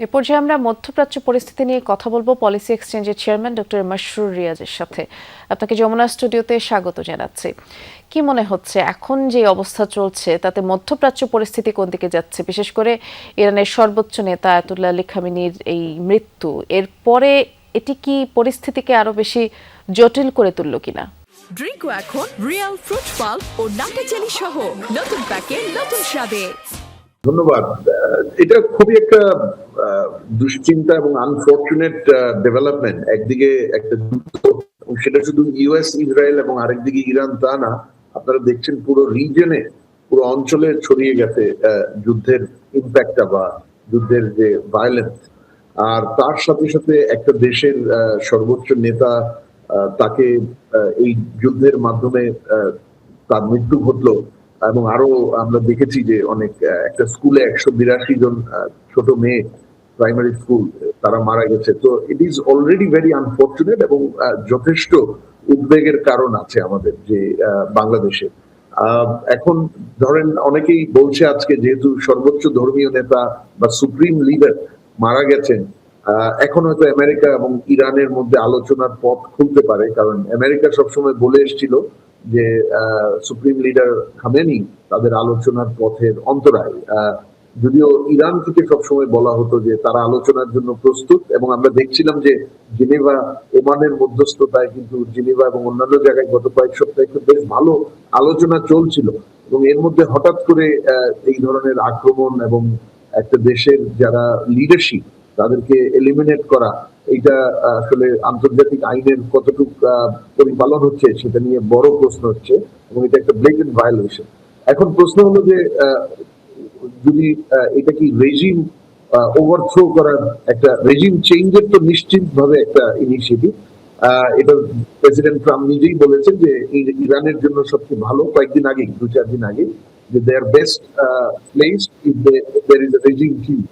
এ পর্যায়ে আমরা মধ্যপ্রাচ্য পরিস্থিতি নিয়ে কথা বলবো পলিসি এক্সচেঞ্জের চেয়ারম্যান ডক্টর মাসরুর রিয়াজের সাথে। আপনাকে যমুনা স্টুডিওতে স্বাগত জানাচ্ছি। কি মনে হচ্ছে এখন যে অবস্থা চলছে তাতে মধ্যপ্রাচ্য পরিস্থিতি কোন দিকে যাচ্ছে, বিশেষ করে ইরানের সর্বোচ্চ নেতা আয়াতুল্লাহ আলী খামেনির এই মৃত্যু এরপরে এটি কি পরিস্থিতিকে আরো বেশি জটিল করে তুলল কিনা? ড্রিঙ্কো এখন রিয়েল ফ্রুট পাল্প ও নাটে চেরি সহ নতুন প্যাকে নতুন স্বাদে। ধন্যবাদ। এটা খুবই একটা দুশ্চিন্তা এবং আনফরচুনেট ডেভেলপমেন্ট। একদিকে একটা যুদ্ধ, সেটা শুধু ইউএস ইসরায়েল এবং আরেকদিকে ইরান তা না, আপনারা দেখছেন পুরো রিজনে, পুরো অঞ্চলে ছড়িয়ে গেছে যুদ্ধের ইম্প্যাক্টটা বা যুদ্ধের যে ভায়োলেন্স। আর তার সাথে সাথে একটা দেশের সর্বোচ্চ নেতা, তাকে এই যুদ্ধের মাধ্যমে তার মৃত্যু ঘটলো। এবং আরো আমরা দেখেছি যে অনেক একটা স্কুলে 182 জন ছোট মেয়ে, প্রাইমারি স্কুল, তারা মারা গেছে। তো it is already very unfortunate এবং যথেষ্ট উদ্বেগের কারণ আছে আমাদের যে বাংলাদেশে। এখন ধরেন অনেকেই বলছে আজকে যেহেতু সর্বোচ্চ ধর্মীয় নেতা বা সুপ্রিম লিডার মারা গেছেন, এখন হয়তো আমেরিকা এবং ইরানের মধ্যে আলোচনার পথ খুলতে পারে, কারণ আমেরিকা সবসময় বলে এসেছিল যে সুপ্রিম লিডার খামেনি তাদের আলোচনার পথের অন্তরায়। যদিও ইরান থেকে সবসময় বলা হতো যে তারা আলোচনার জন্য প্রস্তুত, এবং আমরা দেখছিলাম যে জেনেভা, ওমানের মধ্যস্থতায় কিন্তু জেনেভা এবং অন্যান্য জায়গায় গত কয়েক সপ্তাহে বেশ ভালো আলোচনা চলছিল। এবং এর মধ্যে হঠাৎ করে এই ধরনের আক্রমণ এবং একটা দেশের যারা লিডারশিপ তাদেরকে এলিমিনেট করা, এইটা আসলে আন্তর্জাতিক আইনের কতটুকু পরিপালন হচ্ছে সেটা নিয়ে বড় প্রশ্ন হচ্ছে, এবং এটা একটা ব্লেটেন্ট ভায়োলেশন। এখন প্রশ্ন হলো যে যদি এটা কি রেজিম ওভারথ্রো করার, একটা রেজিম চেঞ্জের তো নিশ্চিত ভাবে একটা ইনিশিয়েটিভ। এটা প্রেসিডেন্ট ট্রাম্প নিজেই বলেছেন যে ইরানের জন্য সবচেয়ে ভালো, কয়েকদিন আগে, 2-4 দিন আগে, যে they are best place if there is a regime change.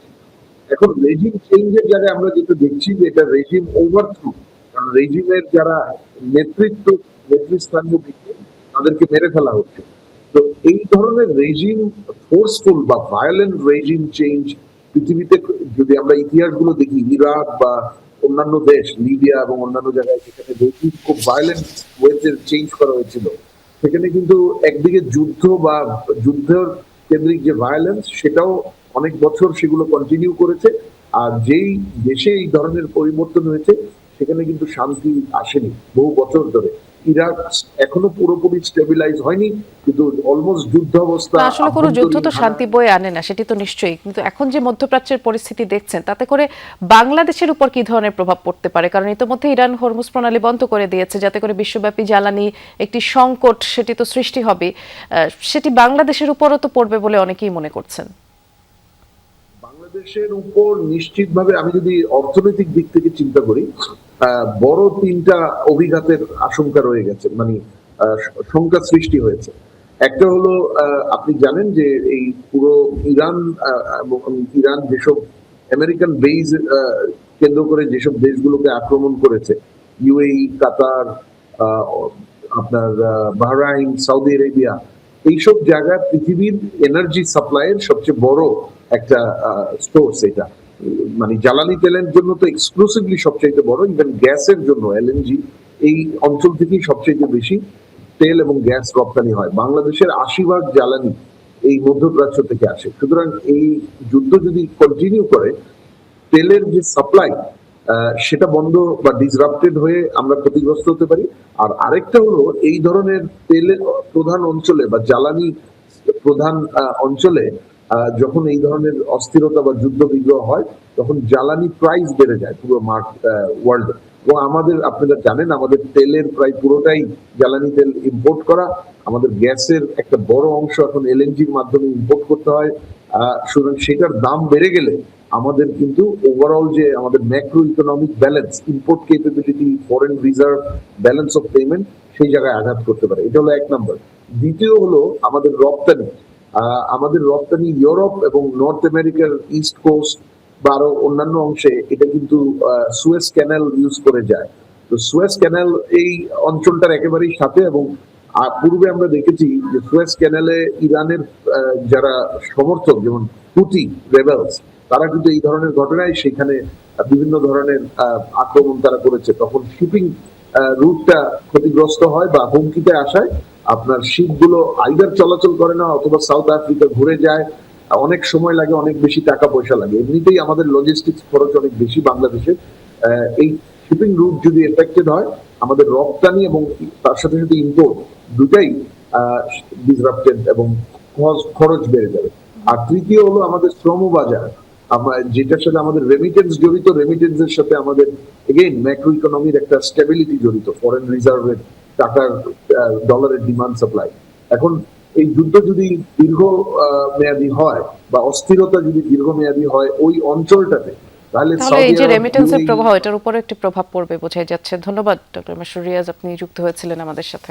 এখন রেজিম চেঞ্জের জায়গায় আমরা যেটা দেখছি যে এটা রেজিম ওভারথ্রো, কারণ রেজিমের যারা নেতৃস্থানীয় ব্যক্তি তাদেরকে মেরে ফেলা হচ্ছে। তো এই ধরনের রেজিম, ফোর্সফুল বা ভায়োলেন্ট রেজিম চেঞ্জ পৃথিবীতে যদি আমরা ইতিহাসগুলো দেখি, ইরাক বা অন্যান্য দেশ, লিবিয়া এবং অন্যান্য জায়গায় যেখানে রেজিম খুব ভায়োলেন্ট ওয়েতে চেঞ্জ করা হয়েছিল, সেখানে কিন্তু একদিকে যুদ্ধ বা যুদ্ধের কেন্দ্রিক যে ভায়োলেন্স, সেটাও অনেক বছর সেগুলো কন্টিনিউ করেছে। আর যেই দেশে এই ধরনের পরিবর্তন হয়েছে সেখানে কিন্তু শান্তি আসেনি বহু বছর ধরে। ইরাক এখনো পুরোপুরি স্টেবিলাইজ হয়নি, কিন্তু অলমোস্ট যুদ্ধ অবস্থা। আসলে কোনো যুদ্ধ তো শান্তি বয়ে আনে না, সেটি তো নিশ্চয়ই। কিন্তু এখন যে মধ্যপ্রাচ্যের পরিস্থিতি দেখছেন তাতে করে বাংলাদেশের উপর কি ধরনের প্রভাব পড়তে পারে? কারণ ইতিমধ্যে ইরান হরমুজ প্রণালী বন্ধ করে দিয়েছে, যাতে করে বিশ্বব্যাপী জ্বালানি একটি সংকট সেটি তো সৃষ্টি হবে, সেটি বাংলাদেশের উপরও তো পড়বে বলে অনেকেই মনে করছেন। বাংলাদেশের উপর নিশ্চিতভাবে, আমি যদি অর্থনৈতিক দিক থেকে চিন্তা করি, বড় 3টা অভিঘাতের আশঙ্কা রয়ে গেছে, মানে শঙ্কা সৃষ্টি হয়েছে। একটা হলো, আপনি জানেন যে এই পুরো ইরান এবং ইরান যেসব আমেরিকান বেজ কেন্দ্র করে যেসব দেশগুলোকে আক্রমণ করেছে, ইউএই, কাতার, আপনার বাহরাইন, সৌদি আরেবিয়া, এইসব জায়গা পৃথিবীর এনার্জি সাপ্লাইয়ের সবচেয়ে বড় একটা সোর্স। এটা মানে জ্বালানি তেলের জন্য তো এক্সক্লুসিভলি সবচেয়ে বড়, ইভেন গ্যাসের জন্য এলএনজি এই অঞ্চল থেকেই সবচেয়ে বেশি তেল এবং গ্যাস রপ্তানি হয়। বাংলাদেশের 80% জ্বালানি এই মধ্যপ্রাচ্য থেকে আসে। সুতরাং এই যুদ্ধ যদি কন্টিনিউ করে, তেলের যে সাপ্লাই সেটা বন্ধ বা ডিসরাপ্টেড হয়ে আমরা ক্ষতিগ্রস্ত হতে পারি। আর আরেকটা হলো, এই ধরনের তেলের প্রধান অঞ্চলে বা জ্বালানি প্রধান অঞ্চলে যখন এই ধরনের অস্থিরতা বা যুদ্ধ বিগ্রহ হয়, তখন জ্বালানি প্রাইস বেড়ে যায় পুরো ওয়ার্ল্ডে। এবং আমাদের, আপনারা জানেন, আমাদের তেলের প্রায় পুরোটাই জ্বালানি তেল ইম্পোর্ট করা। আমাদের গ্যাসের একটা বড় অংশ এখন এলএনজির মাধ্যমে ইম্পোর্ট করতে হয়। সুতরাং সেটার দাম বেড়ে গেলে আমাদের কিন্তু ওভারঅল যে আমাদের macro economic balance, import capability, foreign reserve, balance of payment, সেই জায়গায় আঘাত করতে পারে। এটা হলো 1 নম্বর। দ্বিতীয় হলো আমাদের রপ্তানি। আমাদের রপ্তানি ইউরোপ এবং নর্থ আমেরিকার ইস্ট কোস্ট বা আরো অন্যান্য অংশে, এটা কিন্তু সুয়েজ ক্যানাল ইউজ করে যায়। তো সুয়েজ ক্যানাল এই অঞ্চলটার একেবারেই সাথে, এবং পূর্বে আমরা দেখেছি যে সুয়েজ ক্যানালে ইরানের যারা সমর্থক, যেমন হুতি রেবেলস, তারা কিন্তু এই ধরনের ঘটনায় সেখানে বিভিন্ন ধরনের আক্রমণ তারা করেছে, তখন শিপিং রুটটা ক্ষতিগ্রস্ত হয় বা হুমকিতে আসায় আপনার শিপগুলো আইদার চলাচল করে না অথবা সাউথ আফ্রিকা ঘুরে যায়। অনেক সময় লাগে, অনেক বেশি টাকা পয়সা লাগে, এমনিতেই আমাদের লজিস্টিক্স খরচ অনেক বেশি বাংলাদেশে। এই শিপিং রুট যদি এফেক্টেড হয়, আমাদের রপ্তানি এবং তার সাথে সাথে ইম্পোর্ট দুটাই ডিসরাপ্টেড এবং খরচ বেড়ে যাবে। আর তৃতীয় হলো আমাদের শ্রম বাজার, আমরা যেটার সাথে আমাদের রেমিটেন্স জড়িত, রেমিটেন্সের সাথে আমাদের এগেইন ম্যাক্রো ইকোনমির একটা স্টেবিলিটি জড়িত, ফরেন রিজার্ভের টাকার ডলারের ডিমান্ড সাপ্লাই। এখন এই যুদ্ধ যদি দীর্ঘ মেয়াদী হয় বা অস্থিরতা যদি দীর্ঘমেয়াদী হয় ওই অঞ্চলটাতে, তাহলে তাহলে এই সৌদি যে আরব, রেমিটেন্সের UAE প্রভাব, এটার উপরে একটি প্রভাব পড়বে বোঝাই যাচ্ছে। ধন্যবাদ ডক্টর মাসরুর রিয়াজ, আপনি যুক্ত হয়েছিলেন আমাদের সাথে।